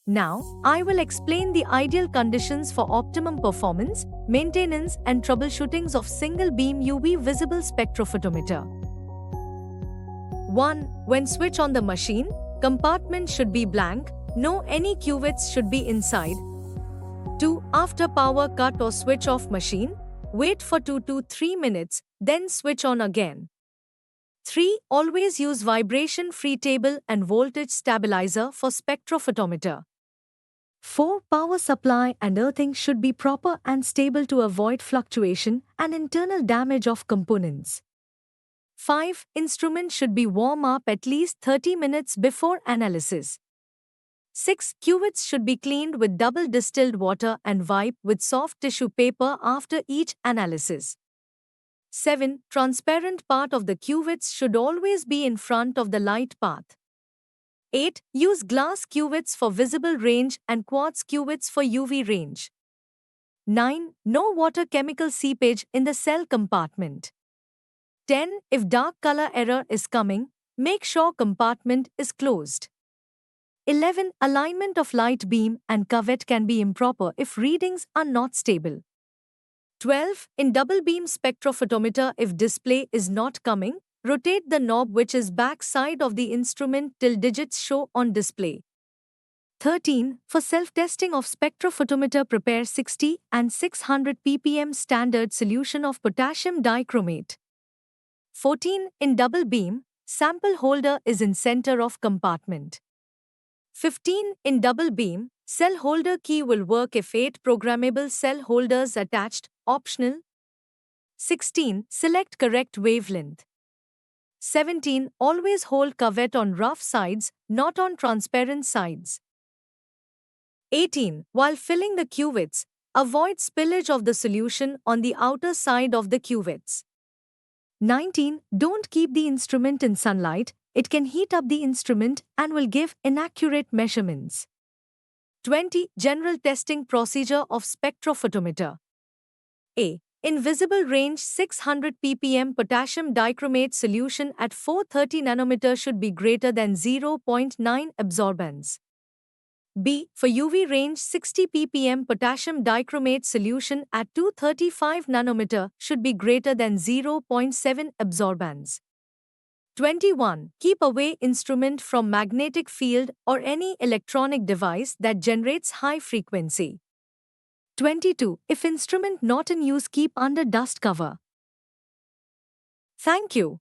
Now, I will explain the ideal conditions for optimum performance, maintenance, and troubleshootings of single beam UV visible spectrophotometer. 1. When switch on the machine, compartment should be blank, no any cuvettes should be inside. 2. After power cut or switch off machine, wait for 2 to 3 minutes, then switch on again. 3. Always use vibration-free table and voltage stabilizer for spectrophotometer. 4. Power supply and earthing should be proper and stable to avoid fluctuation and internal damage of components. 5. Instrument should be warm up at least 30 minutes before analysis. 6. Cuvettes should be cleaned with double distilled water and wiped with soft tissue paper after each analysis. 7. Transparent part of the cuvettes should always be in front of the light path. 8. Use glass cuvettes for visible range and quartz cuvettes for UV range. 9. No water chemical seepage in the cell compartment. 10. If dark color error is coming, make sure compartment is closed. 11. Alignment of light beam and cuvette can be improper if readings are not stable. 12. In double beam spectrophotometer, if display is not coming, rotate the knob which is back side of the instrument till digits show on display. 13. For self-testing of spectrophotometer, prepare 60 and 600 ppm standard solution of potassium dichromate. 14. In double beam, sample holder is in center of compartment. 15. In double beam, cell holder key will work if 8 programmable cell holders attached, optional. 16. Select correct wavelength. 17. Always hold cuvette on rough sides, not on transparent sides. 18. While filling the cuvettes, avoid spillage of the solution on the outer side of the cuvettes. 19. Don't keep the instrument in sunlight, it can heat up the instrument and will give inaccurate measurements. 20. General testing procedure of spectrophotometer. A. In visible range, 600 ppm potassium dichromate solution at 430 nanometer should be greater than 0.9 absorbance. B. For UV range, 60 ppm potassium dichromate solution at 235 nanometer should be greater than 0.7 absorbance. 21. Keep away instrument from magnetic field or any electronic device that generates high frequency. 22. If instrument not in use, keep under dust cover. Thank you.